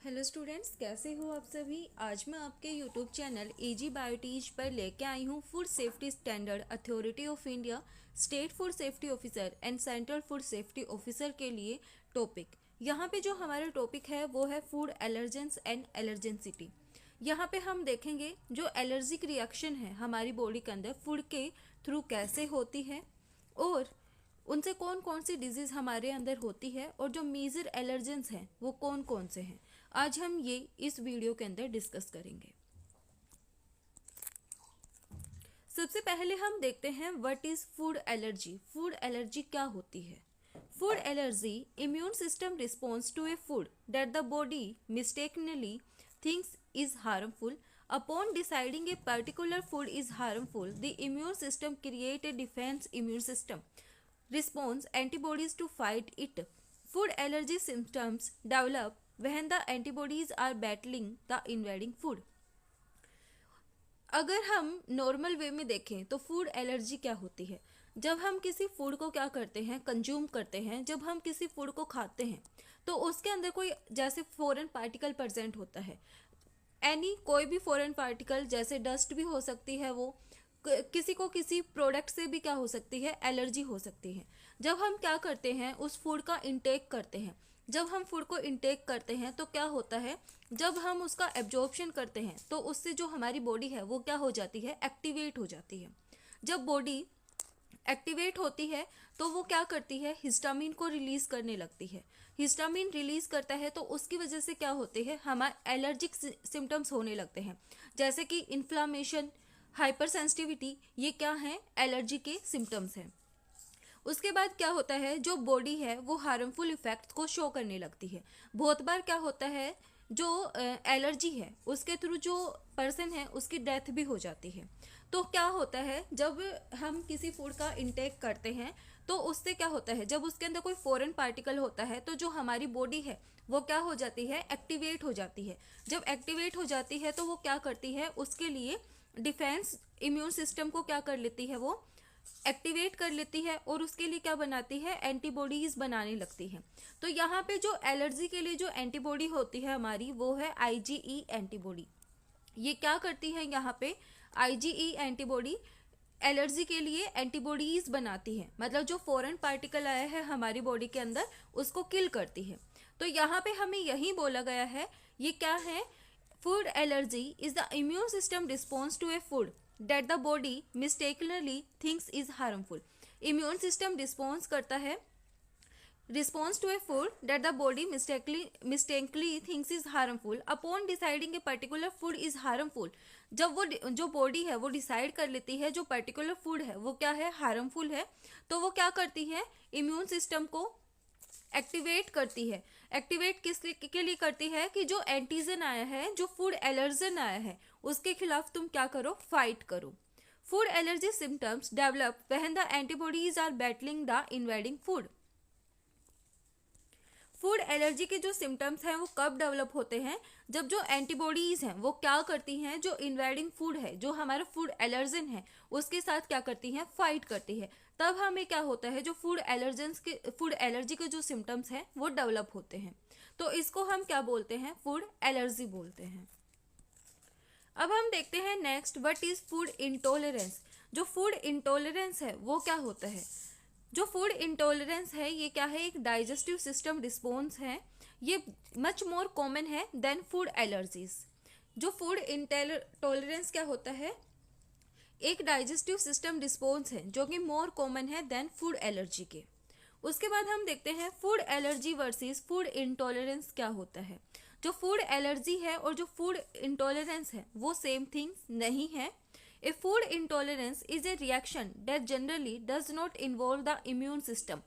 Hello students, कैसे हो आप सभी। आज मैं आपके यूट्यूब चैनल एजी बायोटीज पर लेके आई हूँ food safety standard authority of India, state food safety officer and central food safety officer के लिए टॉपिक। यहाँ पे जो हमारा टॉपिक है वो है फूड एलर्जेंस एंड एलर्जेंसिटी। यहाँ पे हम देखेंगे जो एलर्जिक रिएक्शन है हमारी बॉडी के अंदर फूड के थ्रू कैसे होती है और उनसे कौन कौन सी डिजीज़ हमारे अंदर होती है और जो मेजर एलर्जेंस हैं वो कौन कौन से हैं, आज हम ये इस वीडियो के अंदर डिस्कस करेंगे। सबसे पहले हम देखते हैं what is food allergy. Food allergy क्या होती है। Food allergy immune system response to a food that the body mistakenly thinks is harmful. Upon deciding a particular food is harmful, the immune system create a defence immune system response antibodies to fight it. Food allergy symptoms develop when the antibodies are battling the invading food. अगर हम normal way में देखें तो food allergy क्या होती है। जब हम किसी फूड को क्या करते हैं, कंज्यूम करते हैं, जब हम किसी फूड को खाते हैं तो उसके अंदर कोई जैसे फॉरेन पार्टिकल प्रेजेंट होता है। कोई भी फॉरेन पार्टिकल जैसे डस्ट भी हो सकती है, वो किसी को किसी प्रोडक्ट से भी क्या हो सकती है, एलर्जी हो सकती है। जब हम क्या करते हैं, उस फूड का इंटेक करते हैं। जब हम फूड को इंटेक करते हैं तो क्या होता है, जब हम उसका एब्जॉर्प्शन करते हैं तो उससे जो हमारी बॉडी है वो क्या हो जाती है, एक्टिवेट हो जाती है। जब बॉडी एक्टिवेट होती है तो वो क्या करती है, हिस्टामिन को रिलीज करने लगती है। हिस्टामिन रिलीज करता है तो उसकी वजह से क्या होती है, हमारे एलर्जिक सिम्टम्स होने लगते हैं, जैसे कि इन्फ्लामेशन, हाइपर सेंसिटिविटी। ये क्या है, एलर्जी के सिम्टम्स हैं। उसके बाद क्या होता है, जो बॉडी है वो हार्मफुल इफेक्ट्स को शो करने लगती है। बहुत बार क्या होता है, जो एलर्जी है उसके थ्रू जो पर्सन है उसकी डेथ भी हो जाती है। तो क्या होता है, जब हम किसी फूड का इंटेक करते हैं तो उससे क्या होता है, जब उसके अंदर कोई फॉरेन पार्टिकल होता है तो जो हमारी बॉडी है वो क्या हो जाती है, एक्टिवेट हो जाती है। जब एक्टिवेट हो जाती है तो वो क्या करती है, उसके लिए डिफेंस इम्यून सिस्टम को क्या कर लेती है, वो एक्टिवेट कर लेती है और उसके लिए क्या बनाती है, एंटीबॉडीज बनाने लगती है। तो यहाँ पे जो एलर्जी के लिए जो एंटीबॉडी होती है हमारी, वो है आईजीई एंटीबॉडी। ये क्या करती है, यहाँ पे आईजीई एंटीबॉडी एलर्जी के लिए एंटीबॉडीज बनाती है, मतलब जो फॉरेन पार्टिकल आया है हमारी बॉडी के अंदर उसको किल करती है। तो यहाँ पे हमें यही बोला गया है, ये क्या है, food allergy is the immune system response to a food that the body mistakenly thinks is harmful. Immune system response करता है, response to a food that the body mistakenly thinks is harmful. Upon deciding a particular food is harmful, जब वो जो body है वो decide कर लेती है जो पर्टिकुलर फूड है वो क्या है, हार्मफुल है, तो वो क्या करती है, इम्यून सिस्टम को एक्टिवेट करती है। एक्टिवेट किस के लिए करती है, कि जो एंटीजन आया है, जो फूड एलर्जन आया है उसके खिलाफ तुम क्या करो, फाइट करो। Food allergy symptoms develop when the antibodies are battling the invading food. Food allergy के जो सिम्टम्स हैं वो कब डेवलप होते हैं, जब जो एंटीबॉडीज हैं वो क्या करती हैं, जो इन्वेडिंग फूड है, जो हमारा फूड एलर्जन है उसके साथ क्या करती हैं, फाइट करती है। तब हमें क्या होता है, जो फूड एलर्जी के जो सिम्टम्स हैं वो डेवलप होते हैं। तो इसको हम क्या बोलते हैं, फूड एलर्जी बोलते हैं। अब हम देखते हैं next, what is food intolerance. जो फूड इंटॉलरेंस है वो क्या होता है। जो फूड इंटॉलरेंस है ये क्या है, एक डाइजेस्टिव सिस्टम रिस्पॉन्स है। ये मच मोर कॉमन है देन फूड एलर्जीज। जो फूड इंटॉलरेंस क्या होता है, एक डाइजेस्टिव सिस्टम रिस्पॉन्स है जो कि मोर कॉमन है देन फूड एलर्जी के। उसके बाद हम देखते हैं food allergy versus food intolerance क्या होता है। जो फूड एलर्जी है और जो फूड इंटॉलरेंस है वो सेम थिंग्स नहीं है। A food intolerance is a reaction that generally does not involve the immune system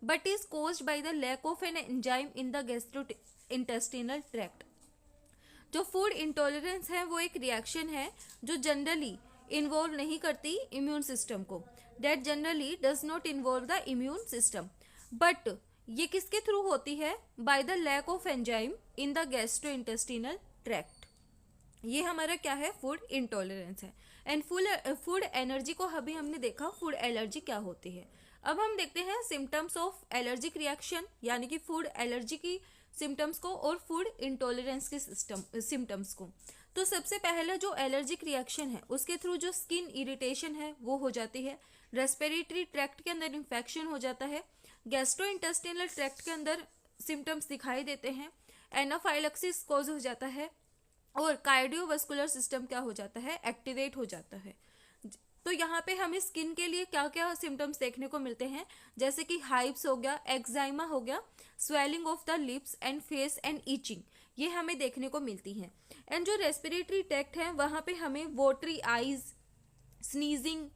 but is caused by the lack of an enzyme in the gastrointestinal tract. जो food intolerance है वो एक reaction है जो generally involve नहीं करती immune system को, that generally does not involve the immune system, but ये किसके थ्रू होती है, by the lack of enzyme in the gastrointestinal tract. ये हमारा क्या है, फूड इंटॉलरेंस है। एंड फूड एनर्जी को अभी हमने देखा फूड एलर्जी क्या होती है। अब हम देखते हैं सिम्टम्स ऑफ एलर्जिक रिएक्शन, यानी कि फूड एलर्जी की सिम्टम्स को और फूड इंटॉलरेंस के सिम्टम्स को। तो सबसे पहला जो एलर्जिक रिएक्शन है उसके थ्रू जो स्किन इरिटेशन है वो हो जाती है, रेस्पिरेटरी ट्रैक्ट के अंदर इन्फेक्शन हो जाता है, गैस्ट्रोइंटेस्टिनल ट्रैक्ट के अंदर सिम्टम्स दिखाई देते हैं, एनाफाइलैक्सिस कॉज हो जाता है, और कार्डियोवास्कुलर सिस्टम क्या हो जाता है, एक्टिवेट हो जाता है। तो यहाँ पे हमें स्किन के लिए क्या क्या सिम्टम्स देखने को मिलते हैं, जैसे कि हाइव्स हो गया, एक्साइमा हो गया, swelling of the lips and face and itching, ये हमें देखने को मिलती हैं। एंड जो रेस्पिरेटरी ट्रैक्ट है वहाँ पे हमें वोटरी आइज, स्नीजिंग,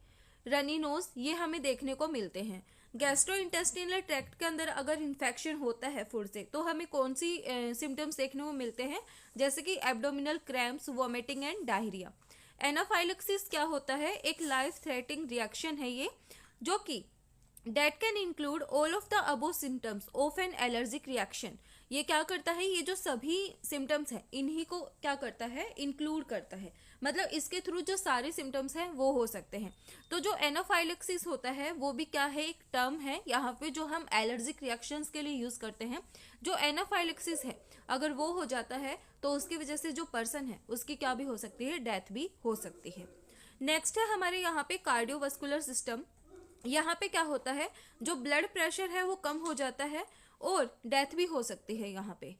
रनी नोज, ये हमें देखने को मिलते हैं। गैस्ट्रोइंटेस्टिनल ट्रैक्ट के अंदर अगर इन्फेक्शन होता है फूड से तो हमें कौन सी सिम्टम्स देखने को मिलते हैं, जैसे कि abdominal cramps, vomiting and diarrhoea. Anaphylaxis क्या होता है, एक लाइफ थ्रेटनिंग रिएक्शन है ये, जो कि that can include all of the above symptoms of an allergic reaction. ये क्या करता है, ये जो सभी सिम्टम्स हैं इन्हीं को क्या करता है, इंक्लूड करता है, मतलब इसके थ्रू जो सारे सिम्टम्स हैं वो हो सकते हैं। तो जो एनाफाइलैक्सिस होता है वो भी क्या है, एक टर्म है यहाँ पे जो हम एलर्जिक रिएक्शंस के लिए यूज करते हैं। जो एनाफाइलैक्सिस है अगर वो हो जाता है तो उसकी वजह से जो पर्सन है उसकी क्या भी हो सकती है, डेथ भी हो सकती है। नेक्स्ट है हमारे यहाँ पे कार्डियोवास्कुलर सिस्टम। यहाँ पे क्या होता है, जो ब्लड प्रेशर है वो कम हो जाता है और डेथ भी हो सकती है यहाँ पे।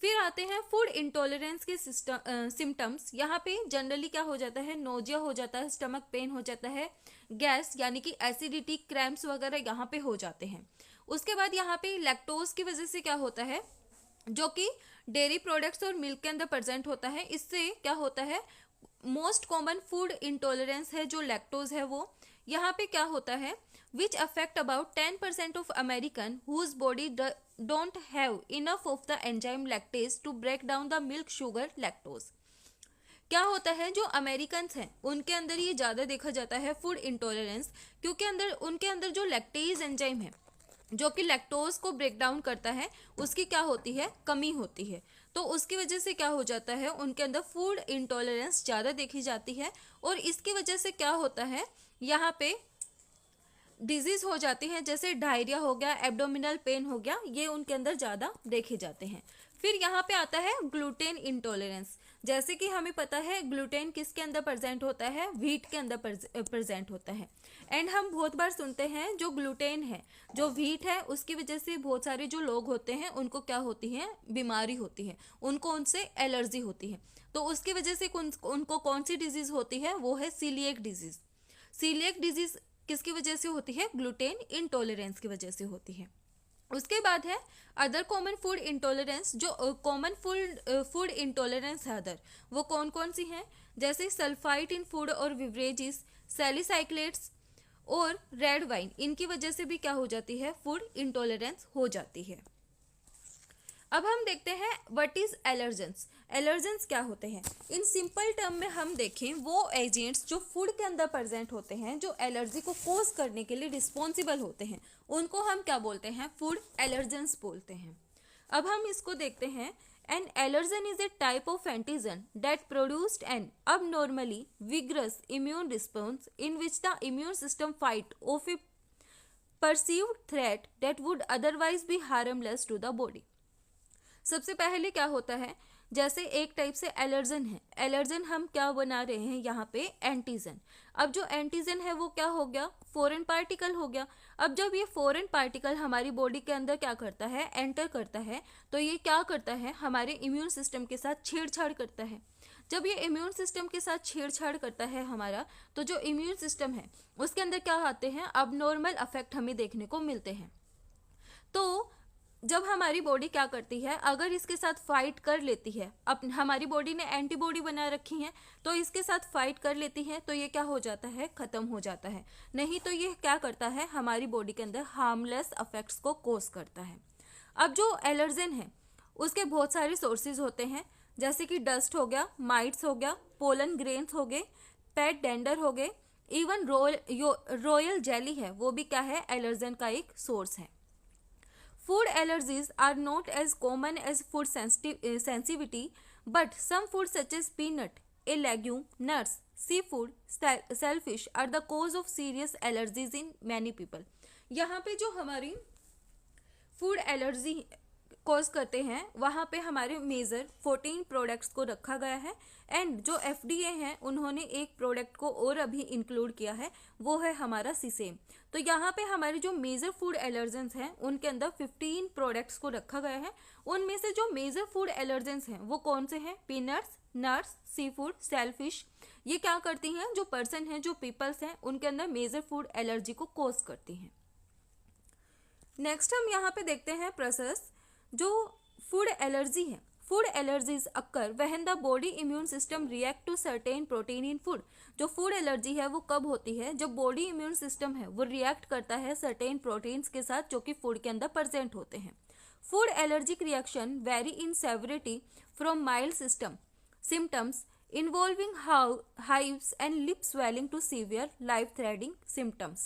फिर आते हैं फूड इंटॉलरेंस के सिम्टम्स। यहाँ पे जनरली क्या हो जाता है, नोजिया हो जाता है, स्टमक पेन हो जाता है, गैस यानी कि एसिडिटी, क्रैम्प्स वगैरह यहाँ पे हो जाते हैं। उसके बाद यहाँ पे लैक्टोज की वजह से क्या होता है, जो कि डेयरी प्रोडक्ट्स और मिल्क के अंदर प्रेजेंट होता है, इससे क्या होता है, मोस्ट कॉमन फूड इंटॉलरेंस है जो लैक्टोज है वो। यहाँ पे क्या होता है, which affect about 10% of American whose body don't have enough of the enzyme lactase to break down the milk sugar lactose। क्या होता है, जो अमेरिकन्स हैं उनके अंदर ये ज़्यादा देखा जाता है फूड इंटॉलरेंस, क्योंकि उनके अंदर जो लैक्टेज एंजाइम है जो कि लैक्टोज को ब्रेक डाउन करता है उसकी क्या होती है, कमी होती है। तो उसकी वजह से क्या हो जाता है, उनके अंदर फूड इंटॉलरेंस ज़्यादा देखी जाती है, और इसकी वजह से क्या होता है, यहाँ पे डिजीज हो जाती हैं, जैसे डायरिया हो गया, एब्डोमिनल पेन हो गया, ये उनके अंदर ज़्यादा देखे जाते हैं। फिर यहाँ पे आता है ग्लूटेन इंटॉलरेंस। जैसे कि हमें पता है ग्लूटेन किसके अंदर प्रेजेंट होता है, व्हीट के अंदर प्रेजेंट होता है। एंड हम बहुत बार सुनते हैं जो ग्लूटेन है, जो व्हीट है, उसकी वजह से बहुत सारे जो लोग होते हैं उनको क्या होती है, बीमारी होती है, उनको उनसे एलर्जी होती है। तो उसकी वजह से उनको कौन सी डिजीज होती है, वो है सीलिएक डिजीज। सीलिएक डिजीज किसकी वजह से होती है, ग्लूटेन इंटॉलरेंस की वजह से होती है। उसके बाद है अदर कॉमन फूड इंटॉलरेंस। जो कॉमन फूड इंटॉलरेंस है अदर, वो कौन कौन सी हैं, जैसे सल्फाइट इन फूड और बिवरेजेस, सैलिसाइक्लेट्स और रेड वाइन, इनकी वजह से भी क्या हो जाती है, फूड इंटॉलरेंस हो जाती है। अब हम देखते हैं व्हाट इज एलर्जेंस। एलर्जेंस क्या होते हैं, इन सिंपल टर्म में हम देखें वो एजेंट्स जो फूड के अंदर प्रेजेंट होते हैं, जो एलर्जी को कोज करने के लिए रिस्पॉन्सिबल होते हैं, उनको हम क्या बोलते हैं, फूड एलर्जेंस बोलते हैं। अब हम इसको देखते हैं। An allergen is a type of antigen that produced an abnormally vigorous immune response in which the immune system fight off a perceived threat that would otherwise be harmless to the body। सबसे पहले क्या होता है, जैसे एक type से allergen है, allergen हम क्या बना रहे हैं यहाँ पे, एंटीजन। अब जो एंटीजन है वो क्या हो गया, फॉरेन पार्टिकल हो गया। अब जब ये फॉरेन पार्टिकल हमारी बॉडी के अंदर क्या करता है, एंटर करता है, तो ये क्या करता है, हमारे इम्यून सिस्टम के साथ छेड़छाड़ करता है। जब ये इम्यून सिस्टम के साथ छेड़छाड़ करता है हमारा, तो जो इम्यून सिस्टम है उसके अंदर क्या आते हैं, अब नॉर्मल अफेक्ट हमें देखने को मिलते हैं। तो जब हमारी बॉडी क्या करती है, अगर इसके साथ फाइट कर लेती है, अब हमारी बॉडी ने एंटीबॉडी बना रखी है तो इसके साथ फाइट कर लेती है, तो ये क्या हो जाता है, खत्म हो जाता है। नहीं तो ये क्या करता है, हमारी बॉडी के अंदर हार्मलेस इफेक्ट्स को कोज करता है। अब जो एलर्जन है उसके बहुत सारे सोर्सेज होते हैं, जैसे कि डस्ट हो गया, माइट्स हो गया, पोलन ग्रेन्स हो गए, पेट डेंडर हो गए, इवन रॉयल जेली है, वो भी क्या है, एलर्जन का एक सोर्स है। Food allergies are not as common as food sensitivity, but some foods such as peanut, a legume, nuts, seafood, shellfish are the cause of serious allergies in many people। यहाँ पे जो हमारी food allergy cause करते हैं वहाँ पे हमारे major 14 products को रखा गया है। एंड जो FDA हैं उन्होंने एक प्रोडक्ट को और अभी इंक्लूड किया है, वो है हमारा सीसेम। तो यहाँ पे हमारे जो मेजर फूड एलर्जेंस हैं उनके अंदर 15 प्रोडक्ट्स को रखा गया है। उनमें से जो मेजर फूड एलर्जेंस हैं वो कौन से हैं? Peanuts, nuts, sea food, shellfish. ये क्या करती हैं? जो पर्सन हैं, जो पीपल्स हैं, उनके अंदर मेजर फूड एलर्जी को कॉज करती हैं। नेक्स्ट हम यहाँ पे देखते हैं प्रोसेस जो फूड एलर्जी है। Food allergies occur when the body immune system react to certain protein in food. जो फूड एलर्जी है वो कब होती है? जब बॉडी इम्यून सिस्टम है वो रिएक्ट करता है सर्टेन प्रोटीन्स के साथ जो कि फूड के अंदर प्रेजेंट होते हैं। Food allergic reaction very in severity from mild symptoms involving hives and lip swelling to severe life-threatening symptoms,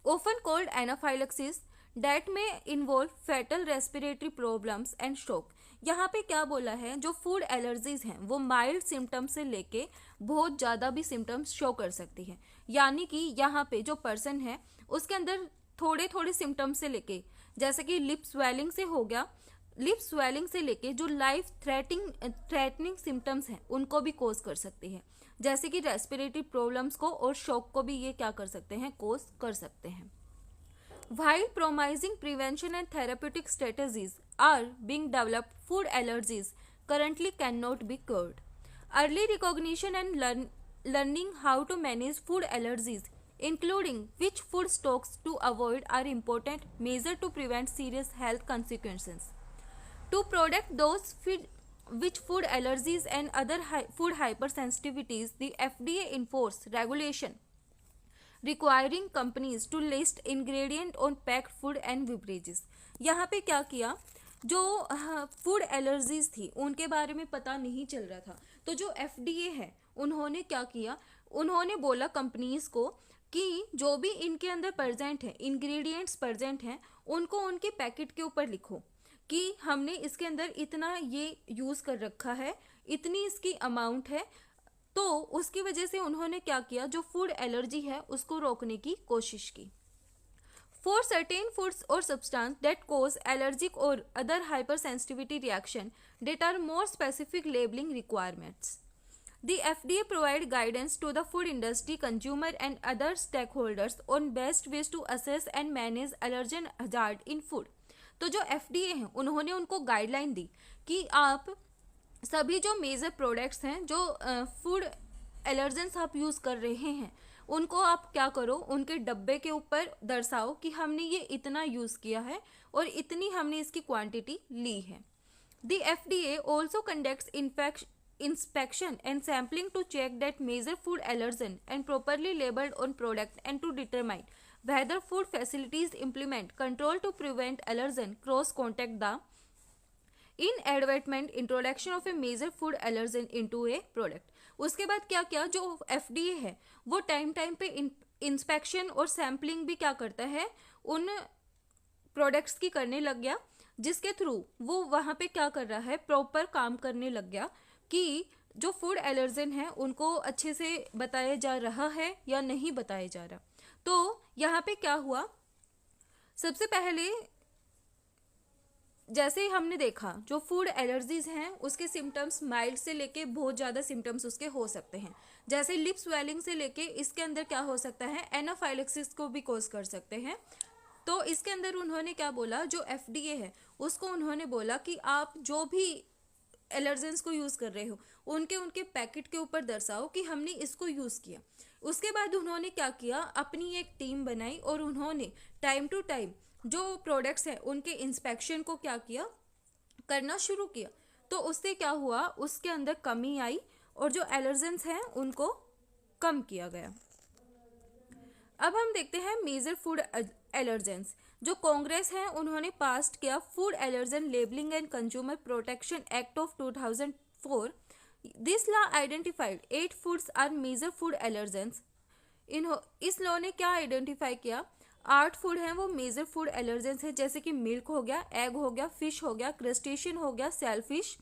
often called anaphylaxis, that may involve fatal respiratory problems and stroke। यहाँ पे क्या बोला है? जो फूड एलर्जीज हैं वो mild symptoms से लेके बहुत ज़्यादा भी सिम्टम्स शो कर सकती है। यानी कि यहाँ पे जो पर्सन है उसके अंदर थोड़े थोड़े सिम्टम्स से लेके, जैसे कि लिप स्वेलिंग से हो गया, लिप स्वेलिंग से लेके जो लाइफ थ्रेटनिंग सिम्टम्स हैं उनको भी कोज कर सकती है, जैसे कि रेस्पिरेटरी प्रॉब्लम्स को और शॉक को भी ये क्या कर सकते हैं? कोज कर सकते हैं। While promising prevention and therapeutic strategies are being developed, food allergies currently cannot be cured. Early recognition and learning how to manage food allergies, including which food stocks to avoid, are important measures to prevent serious health consequences. To protect those which food allergies and other food hypersensitivities, the FDA enforced regulation requiring companies to list ingredient on packed food and beverages। यहाँ पे क्या किया? जो food allergies थी उनके बारे में पता नहीं चल रहा था, तो जो FDA है उन्होंने क्या किया? उन्होंने बोला कंपनीज को कि जो भी इनके अंदर प्रेजेंट है, इंग्रेडिएंट्स प्रेजेंट हैं, उनको उनके पैकेट के ऊपर लिखो कि हमने इसके अंदर इतना ये यूज़ कर रखा है, इतनी इसकी अमाउंट है। तो उसकी वजह से उन्होंने क्या किया? जो फूड एलर्जी है उसको रोकने की कोशिश की। फॉर सर्टेन फूड्स और सब्सटेंस दैट कॉज एलर्जिक और other hypersensitivity reaction that are more specific labelling requirements, the FDA provide guidance to the food industry, consumer and other stakeholders on best ways to assess and manage allergen hazard in food। तो जो FDA है उन्होंने उनको guideline दी कि आप सभी जो major products हैं, जो फूड एलर्जेंस आप यूज़ कर रहे हैं, उनको आप क्या करो? उनके डब्बे के ऊपर दर्शाओ कि हमने ये इतना यूज़ किया है और इतनी हमने इसकी क्वांटिटी ली है। The FDA also conducts inspection and sampling to check that major food allergen and properly labeled on product and to determine whether food facilities implement control to prevent allergen cross contact the inadvertent introduction of a major food allergen into a product। उसके बाद क्या क्या? जो FDA है वो time पे inspection और sampling भी क्या करता है? उन प्रोडक्ट्स की करने लग गया, जिसके थ्रू वो वहाँ पे क्या कर रहा है? प्रॉपर काम करने लग गया कि जो फूड एलर्जन है उनको अच्छे से बताया जा रहा है या नहीं बताया जा रहा। तो यहाँ पे क्या हुआ? सबसे पहले जैसे हमने देखा जो फूड एलर्जीज हैं उसके सिम्टम्स माइल्ड से लेके बहुत ज़्यादा सिम्टम्स उसके हो सकते हैं, जैसे लिप स्वेलिंग से लेके इसके अंदर क्या हो सकता है? एनाफाइलेक्सिस को भी कोज कर सकते हैं। तो इसके अंदर उन्होंने क्या बोला? जो FDA है उसको उन्होंने बोला कि आप जो भी एलर्जेंस को यूज़ कर रहे हो उनके पैकेट के ऊपर दर्शाओ कि हमने इसको यूज़ किया। उसके बाद उन्होंने क्या किया? अपनी एक टीम बनाई और उन्होंने टाइम टू टाइम जो प्रोडक्ट्स हैं उनके इंस्पेक्शन को क्या किया? करना शुरू किया। तो उससे क्या हुआ? उसके अंदर कमी आई और जो एलर्जेंस हैं उनको कम किया गया। अब हम देखते हैं मेजर फूड एलर्जेंस। जो कांग्रेस है उन्होंने पास किया food allergen labelling and consumer protection act of 2004। This law identified 8 foods are major food allergens. इस लॉ ने क्या आइडेंटिफाई किया? 8 फूड हैं वो मेजर फूड एलर्जेंस है, जैसे कि मिल्क हो गया, एग हो गया, फिश हो गया, क्रस्टेशियन हो गया, shellfish,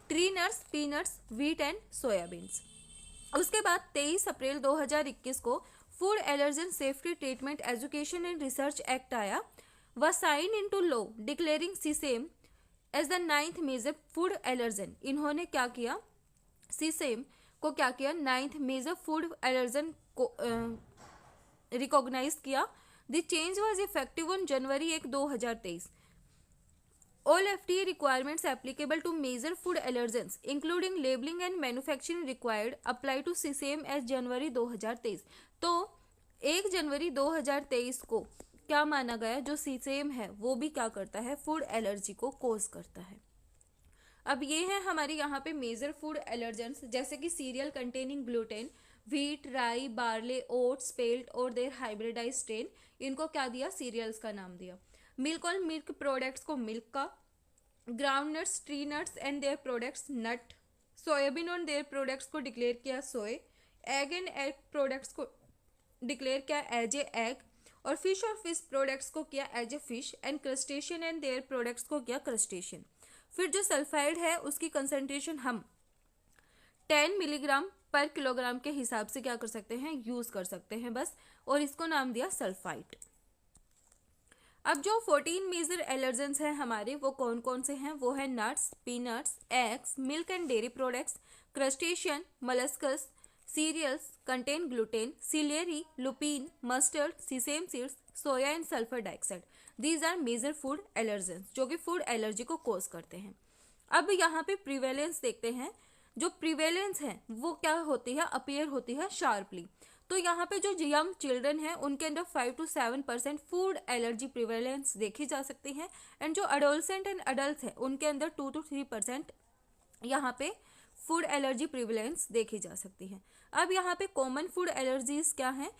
tree nuts, peanuts, wheat and soybeans. उसके बाद 23 अप्रैल 2021 को food allergen safety treatment education and research act आया, वह sign into law declaring sesame as the 9th major food allergen. इन्होंने क्या किया, सीसेम को क्या किया, 9th मेजर फूड एलर्जन को रिकॉग्नाइज किया। The change was effective on January 1, 2023। All FDA requirements applicable to major food allergens, including labeling and manufacturing required, apply to same as जनवरी 2023। तो 1 जनवरी 2023 को क्या माना गया, जो सीसेम है वो भी क्या करता है, फूड एलर्जी को कोज करता है। अब ये है हमारे यहाँ पे मेजर फूड एलर्जेंस, जैसे कि cereal containing gluten, wheat, rye, barley, oats, spelt और देयर हाइब्रिडाइज स्ट्रेन, इनको क्या दिया, सीरियल्स का नाम दिया। मिल्क और मिल्क प्रोडक्ट्स को मिल्क का, ground nuts, tree nuts and their products nut, soybean और देयर प्रोडक्ट्स को डिक्लेयर किया soy, egg and egg products को डिक्लेयर किया एज ए एग, और फिश और फिश प्रोडक्ट्स को किया as a fish, and crustacean and their products को किया क्रस्टेशियन। फिर जो सल्फाइड है उसकी कंसंट्रेशन हम 10 मिलीग्राम पर किलोग्राम के हिसाब से क्या कर सकते हैं, यूज कर सकते हैं बस, और इसको नाम दिया सल्फाइड। अब जो 14 मेजर एलर्जेंस हैं हमारे, वो कौन कौन से हैं, वो है nuts, peanuts, eggs, milk and dairy products, crustacean, molluscs, cereals contain gluten, celery, lupin, mustard, sesame seeds, soya and sulphur dioxide. These are major food allergens जो कि फूड एलर्जी को कोज करते हैं। अब यहाँ पे प्रिवेलेंस देखते हैं। जो प्रिवेलेंस है वो क्या होती है, अपीयर होती है शार्पली। तो यहाँ पे जो यंग चिल्ड्रन है उनके अंदर 5 to 7% फूड एलर्जी प्रिवेलेंस देखी जा सकती है, एंड जो अडोलसेंट एंड अडल्ट है उनके अंदर 2 to 3% यहाँ पे फूड एलर्जी प्रिवेलेंस देखी जा सकती है। अब यहाँ पे कॉमन फूड एलर्जीज क्या हैं,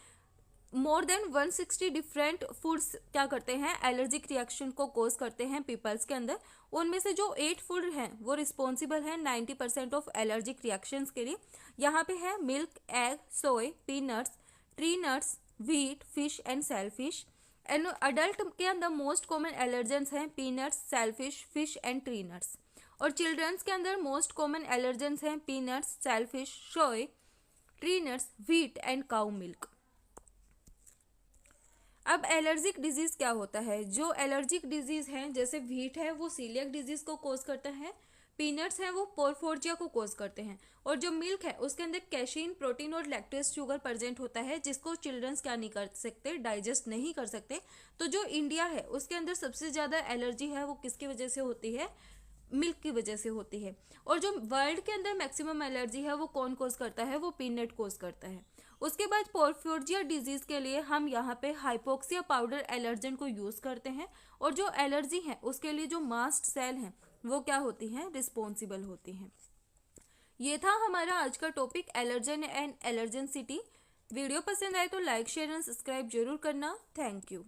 मोर देन 160 डिफरेंट फूड्स क्या करते हैं, एलर्जिक रिएक्शन को कोज करते हैं पीपल्स के अंदर। उनमें से जो 8 फूड हैं वो रिस्पॉन्सिबल हैं 90% ऑफ एलर्जिक रिएक्शंस के लिए। यहाँ पे है milk, egg, soy, peanuts, tree nuts, wheat, fish and shellfish. And adult के अंदर मोस्ट कॉमन एलर्जेंस हैं peanuts, shellfish, fish and tree nuts. और चिल्ड्रंस के अंदर मोस्ट कॉमन एलर्जेंस हैं peanuts, shellfish, soy, tree nuts, wheat and cow milk. अब allergic disease क्या होता है, जो एलर्जिक डिजीज हैं जैसे व्हीट है वो सीलियक डिजीज को कोज करता है, पीनट्स हैं वो पोरफोर्जिया को कोज करते हैं, और जो मिल्क है उसके अंदर कैशीन, प्रोटीन और लैक्टोज शुगर प्रेजेंट होता है जिसको चिल्ड्रंस क्या नहीं कर सकते, डाइजेस्ट नहीं कर सकते। तो जो इंडिया है उसके अंदर सबसे ज़्यादा एलर्जी है वो किसकी वजह से होती है, मिल्क की वजह से होती है। और जो वर्ल्ड के अंदर मैक्सिमम एलर्जी है वो कौन कोज करता है, वो पीनट कोज करता है। उसके बाद पोरफोर्जिया डिजीज के लिए हम यहाँ पे हाइपोक्सिया पाउडर एलर्जन को यूज करते हैं, और जो एलर्जी है उसके लिए जो मास्ट सेल हैं वो क्या होती हैं, रिस्पॉन्सिबल होती हैं। ये था हमारा आज का टॉपिक एलर्जन एंड एलर्जेंसिटी। वीडियो पसंद आए तो लाइक, शेयर एंड सब्सक्राइब जरूर करना। Thank you.